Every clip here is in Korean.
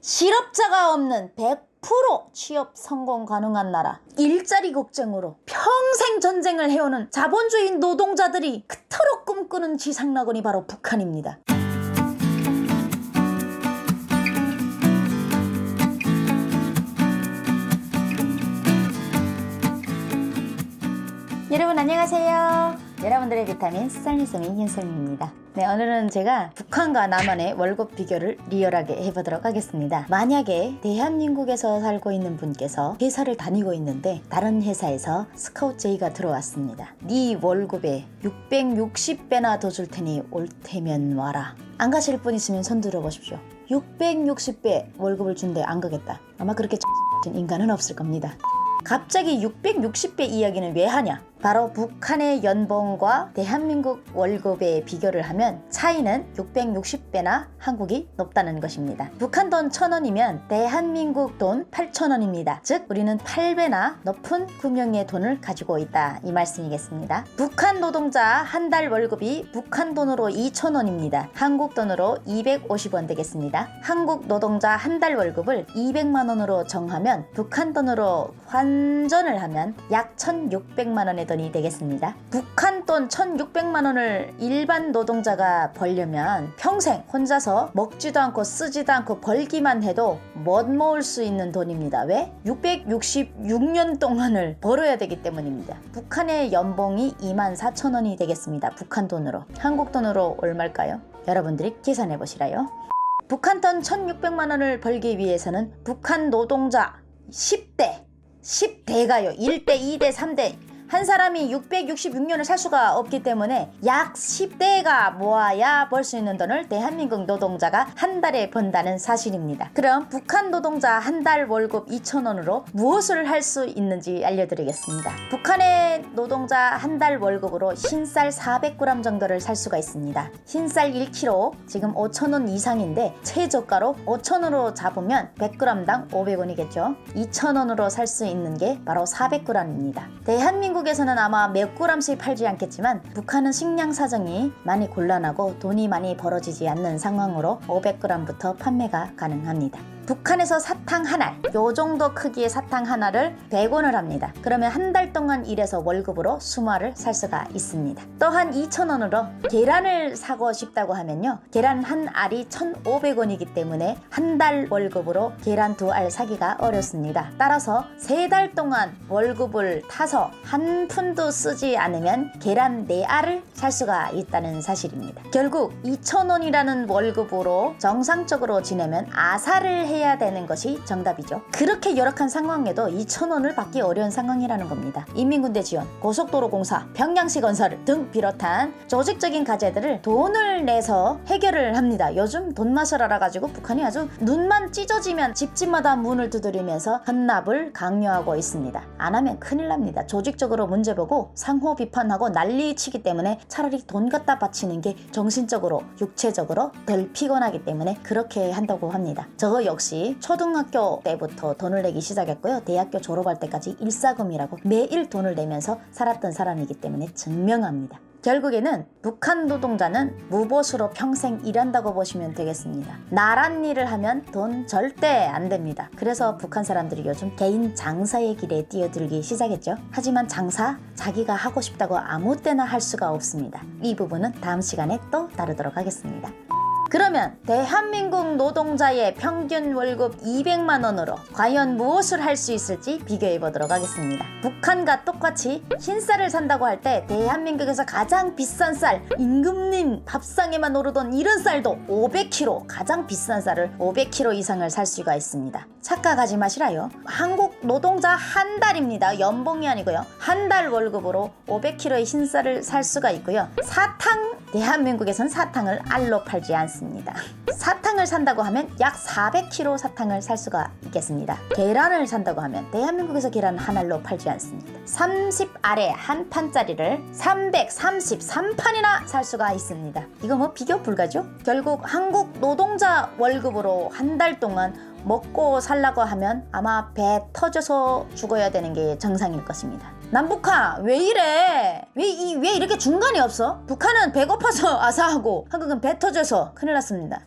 실업자가 없는 100% 취업 성공 가능한 나라, 일자리 걱정으로 평생 전쟁을 해오는 자본주의 노동자들이 그토록 꿈꾸는 지상낙원이 바로 북한입니다. 여러분 안녕하세요. 여러분들의 비타민 쌀미송이 윤쌤입니다. 네, 오늘은 제가 북한과 남한의 월급 비교를 리얼하게 해보도록 하겠습배니다. 만약에 대한민국에서 살고 있는 분께서 회사를 다니고 있는데 다른 회사에서 스카우트 제의가 들어왔습니다. 네 월급에 660배나 더 줄 테니 올 테면 와라. 안 가실 분 있으면 손 들어보십시오. 660배 월급을 준대 안 가겠다. 아마 그렇게 X 인간은 없을 겁니다. 갑자기 660배 이야기는 왜 하냐? 바로 북한의 연봉과 대한민국 월급의 비교를 하면 차이는 660배나 한국이 높다는 것입니다. 북한 돈 1,000원이면 대한민국 돈 8,000원입니다. 즉 우리는 8배나 높은 금융의 돈을 가지고 있다, 이 말씀이겠습니다. 북한 노동자 한 달 월급이 북한 돈으로 2,000원입니다. 한국 돈으로 250원 되겠습니다. 한국 노동자 한 달 월급을 200만 원으로 정하면 북한 돈으로 환전을 하면 약 1,600만 원의 돈이 되겠습니다. 북한 돈 1,600만 원을 일반 노동자가 벌려면 평생 혼자서 먹지도 않고 쓰지도 않고 벌기만 해도 못 모을 수 있는 돈입니다. 왜? 666년 동안을 벌어야 되기 때문입니다. 북한의 연봉이 24,000원이 되겠습니다. 북한 돈으로. 한국 돈으로 얼마일까요? 여러분들이 계산해 보시라요. 북한 돈 1,600만 원을 벌기 위해서는 북한 노동자 10대가요. 1대, 2대, 3대. 한 사람이 666년을 살 수가 없기 때문에 약 10대가 모아야 벌 수 있는 돈을 대한민국 노동자가 한 달에 번다는 사실입니다. 그럼 북한 노동자 한 달 월급 2,000원으로 무엇을 할 수 있는지 알려드리겠습니다. 북한의 노동자 한 달 월급으로 흰쌀 400g 정도를 살 수가 있습니다. 흰쌀 1kg 지금 5,000원 이상인데 최저가로 5,000원으로 잡으면 100g당 500원이겠죠. 2,000원으로 살 수 있는 게 바로 400g입니다. 대한민국에서는 아마 몇 g씩 팔지 않겠지만 북한은 식량 사정이 많이 곤란하고 돈이 많이 벌어지지 않는 상황으로 500g부터 판매가 가능합니다. 북한에서 사탕 한 알, 요 정도 크기의 사탕 하나를 100원을 합니다. 그러면 한 달 동안 일해서 월급으로 20알을 살 수가 있습니다. 또한 2,000원으로 계란을 사고 싶다고 하면요, 계란 한 알이 1,500원이기 때문에 한 달 월급으로 계란 2알 사기가 어렵습니다. 따라서 3달 동안 월급을 타서 한 푼도 쓰지 않으면 계란 4알을 살 수가 있다는 사실입니다. 결국 2,000원이라는 월급으로 정상적으로 지내면 아사를 해야 되는 것이 정답이죠. 그렇게 열악한 상황에도 2,000원을 받기 어려운 상황이라는 겁니다. 인민군대 지원, 고속도로 공사, 평양시 건설 등 비롯한 조직적인 과제들을 돈을 내서 해결을 합니다. 요즘 돈 맛을 알아가지고 북한이 아주 눈만 찢어지면 집집마다 문을 두드리면서 헌납을 강요하고 있습니다. 안 하면 큰일 납니다. 조직적으로 문제 보고 상호 비판하고 난리치기 때문에 차라리 돈 갖다 바치는 게 정신적으로 육체적으로 덜 피곤하기 때문에 그렇게 한다고 합니다. 저 역시 초등학교 때부터 돈을 내기 시작했고요. 대학교 졸업할 때까지 일사금이라고 매일 돈을 내면서 살았던 사람이기 때문에 증명합니다. 결국에는 북한 노동자는 무보수로 평생 일한다고 보시면 되겠습니다. 나란 일을 하면 돈 절대 안 됩니다. 그래서 북한 사람들이 요즘 개인 장사의 길에 뛰어들기 시작했죠. 하지만 장사 자기가 하고 싶다고 아무 때나 할 수가 없습니다. 이 부분은 다음 시간에 또 다루도록 하겠습니다. 그러면 대한민국 노동자의 평균 월급 200만 원으로 과연 무엇을 할 수 있을지 비교해 보도록 하겠습니다. 북한과 똑같이 흰쌀을 산다고 할 때 대한민국에서 가장 비싼 쌀, 임금님 밥상에만 오르던 이런 쌀도 500kg, 가장 비싼 쌀을 500kg 이상을 살 수가 있습니다. 착각하지 마시라요. 한국 노동자 한 달입니다. 연봉이 아니고요. 한 달 월급으로 500kg의 흰쌀을 살 수가 있고요. 사탕, 대한민국에선 사탕을 알로 팔지 않습니다. 사탕을 산다고 하면 약 400kg 사탕을 살 수가 있겠습니다. 계란을 산다고 하면 대한민국에서 계란 한 알로 팔지 않습니다. 30알에 한 판짜리를 333판이나 살 수가 있습니다. 이거 뭐 비교 불가죠? 결국 한국 노동자 월급으로 한 달 동안 먹고 살라고 하면 아마 배 터져서 죽어야 되는 게 정상일 것입니다. 남북한 왜 이래? 왜 이렇게 중간이 없어? 북한은 배고파서 아사하고 한국은 배 터져서 큰일 났습니다.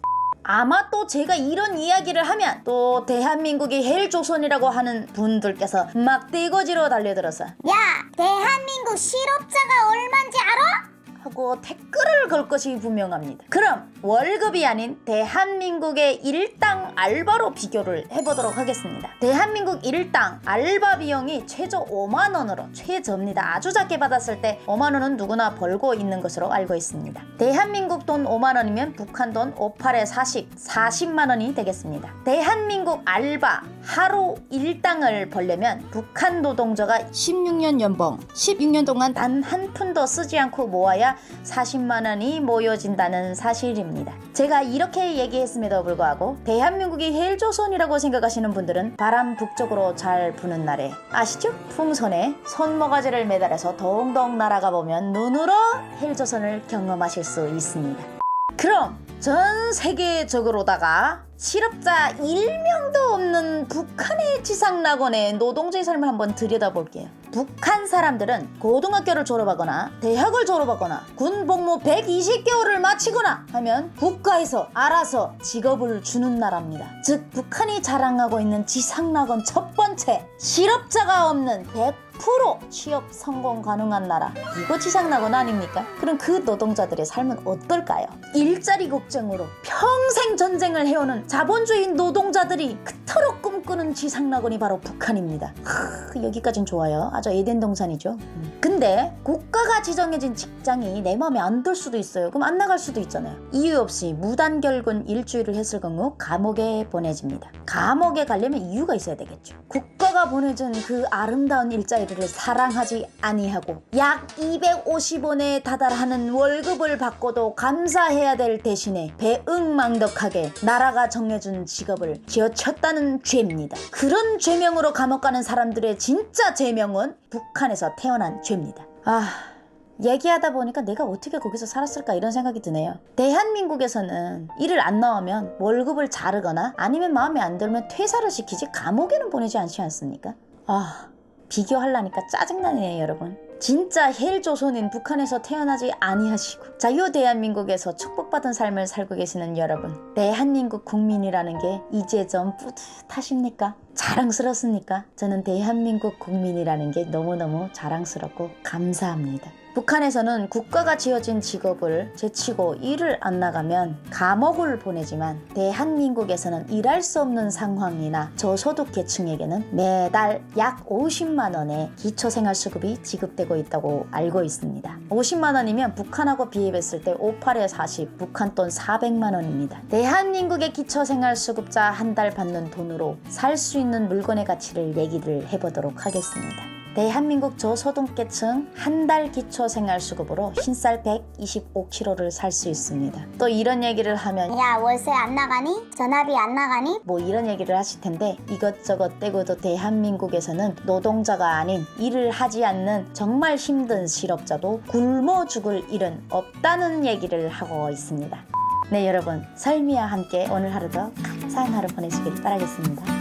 아마 또 제가 이런 이야기를 하면 또 대한민국이 헬조선이라고 하는 분들께서 막 떼거지로 달려들어서 야, 대한민국 실업자가 얼만지 알아? 하고 댓글을 걸 것이 분명합니다. 그럼 월급이 아닌 대한민국의 일당 알바로 비교를 해보도록 하겠습니다. 대한민국 일당 알바 비용이 최저 5만 원으로 최저입니다. 아주 작게 받았을 때 5만 원은 누구나 벌고 있는 것으로 알고 있습니다. 대한민국 돈 5만 원이면 북한 돈 58에 40만 원이 되겠습니다. 대한민국 알바 하루 일당을 벌려면 북한 노동자가 16년 연봉 16년 동안 단 한 푼도 쓰지 않고 모아야 40만 원이 모여진다는 사실입니다. 제가 이렇게 얘기했음에도 불구하고 대한민국이 헬조선이라고 생각하시는 분들은 바람 북쪽으로 잘 부는 날에 아시죠? 풍선에 손모가지를 매달아서 동동 날아가 보면 눈으로 헬조선을 경험하실 수 있습니다. 그럼 전 세계적으로다가 실업자 1명도 없는 북한의 지상낙원의 노동자의 삶을 한번 들여다볼게요. 북한 사람들은 고등학교를 졸업하거나 대학을 졸업하거나 군복무 120개월을 마치거나 하면 국가에서 알아서 직업을 주는 나라입니다. 즉 북한이 자랑하고 있는 지상낙원 첫 번째 실업자가 없는 100% 취업 성공 가능한 나라, 이거 지상낙원 아닙니까? 그럼 그 노동자들의 삶은 어떨까요? 일자리 걱정으로 평생 전쟁을 해오는 자본주의 노동자들이 그토록 꿈꾸는 지상낙원이 바로 북한입니다. 여기까진 좋아요. 아주 에덴 동산이죠. 근데 국가가 지정해진 직장이 내 마음에 안 들 수도 있어요. 그럼 안 나갈 수도 있잖아요. 이유 없이 무단결근 일주일을 했을 경우 감옥에 보내집니다. 감옥에 가려면 이유가 있어야 되겠죠. 국가가 보내준 그 아름다운 일자리를 사랑하지 아니하고 약 250원에 다달하는 월급을 받고도 감사해야 될 대신에 배응망덕하게 나라가 정해준 직업을 쥐어쳤다는 죄입니다. 그런 죄명으로 감옥 가는 사람들의 진짜 죄명은 북한에서 태어난 죄입니다. 얘기하다 보니까 내가 어떻게 거기서 살았을까 이런 생각이 드네요. 대한민국에서는 일을 안 나오면 월급을 자르거나 아니면 마음에 안 들면 퇴사를 시키지 감옥에는 보내지 않지 않습니까? 비교하려니까 짜증나네요, 여러분. 진짜 헬조선인 북한에서 태어나지 아니하시고 자유 대한민국에서 축복받은 삶을 살고 계시는 여러분, 대한민국 국민이라는 게 이제 좀 뿌듯하십니까? 자랑스럽습니까? 저는 대한민국 국민이라는 게 너무너무 자랑스럽고 감사합니다. 북한에서는 국가가 지어진 직업을 제치고 일을 안 나가면 감옥을 보내지만 대한민국에서는 일할 수 없는 상황이나 저소득 계층에게는 매달 약 50만 원의 기초생활수급이 지급되고 있다고 알고 있습니다. 50만 원이면 북한하고 비교했을 때 58에 40, 북한 돈 400만 원입니다. 대한민국의 기초생활수급자 한 달 받는 돈으로 살 수 있는 물건의 가치를 얘기를 해보도록 하겠습니다. 대한민국 저소득계층 한 달 기초생활수급으로 흰쌀 125kg를 살 수 있습니다. 또 이런 얘기를 하면 야, 월세 안 나가니? 전화비 안 나가니? 뭐 이런 얘기를 하실 텐데 이것저것 떼고도 대한민국에서는 노동자가 아닌 일을 하지 않는 정말 힘든 실업자도 굶어 죽을 일은 없다는 얘기를 하고 있습니다. 네, 여러분, 설미와 함께 오늘 하루도 감사한 하루 보내시길 바라겠습니다.